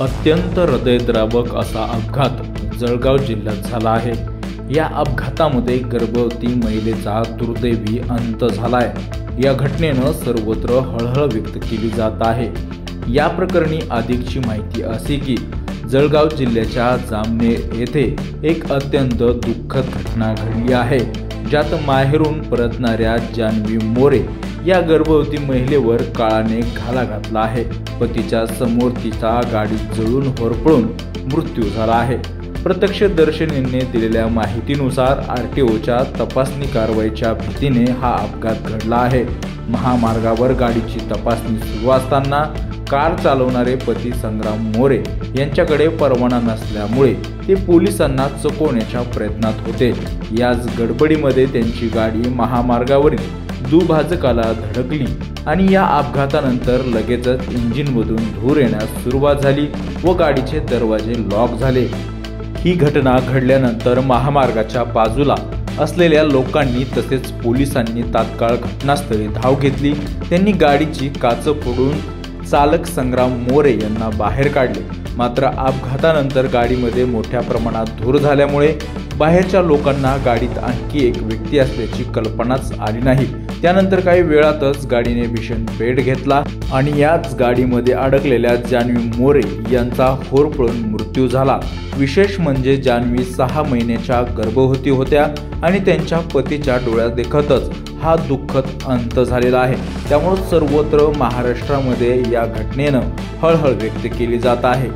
अत्यंत हृदयद्रावक असा अपघात जळगाव जिल्ह्यात झाला आहे। या अपघातामध्ये गर्भवती महिलेचा दुर्दैवी अंत झालाय। या घटनेनं सर्वत्र हळहळ व्यक्त केली जात आहे। या प्रकरणी अधिकची माहिती अशी की जळगाव जिल्ह्याच्या जामनेर येथे एक अत्यंत दुःखद घटना घडली आहे, ज्यात माहेरून परतणाऱ्या जान्हवी मोरे या गर्भवती महिलेवर काळाने घाला घातला आहे। पतीच्या समोर तिचा गाडीत जळून होरपळून मृत्यू झाला आहे। प्रत्यक्षदर्शींनी दिलेल्या माहितीनुसार आरटीओच्या तपासणी कारवाईच्या भीतीने हा अपघात घडला आहे। महामार्गावर गाडीची तपासणी सुरू असताना कार चालवणारे पती संग्राम मोरे यांच्याकडे परवाना नसल्यामुळे ते पोलिसांना चकवण्याच्या प्रयत्नात होते। याच गडबडीमध्ये त्यांची गाडी महामार्गावरील दुभाजकाला धडकली आणि या अपघातानंतर लगेचच इंजिनमधून धूर येण्यास सुरुवात झाली व गाडीचे दरवाजे लॉक झाले। ही घटना घडल्यानंतर महामार्गाच्या बाजूला असलेल्या लोकांनी तसेच पोलिसांनी तात्काळ घटनास्थळी धाव घेतली। त्यांनी गाडीची काच फोडून चालक संग्राम मोरे यांना बाहेर काढले। मात्र अपघातानंतर गाडीमध्ये मोठ्या प्रमाणात धूर झाल्यामुळे बाहेरच्या लोकांना गाडीत आणखी एक व्यक्ती असल्याची कल्पनाच आली नाही। त्यानंतर काही वेळातच गाडीने भीषण पेट घेतला आणि याच गाडीमध्ये अडकलेल्या जान्हवी मोरे यांचा होरपळून मृत्यू झाला। विशेष म्हणजे जान्हवी 6 महिन्याच्या गर्भवती होत्या आणि त्यांच्या पतीच्या डोळ्यात देखतच हा दुःखद अंत झालेला आहे। त्यामुळे सर्वत्र महाराष्ट्रामध्ये या घटनेनं हळहळ व्यक्त केली जात आहे।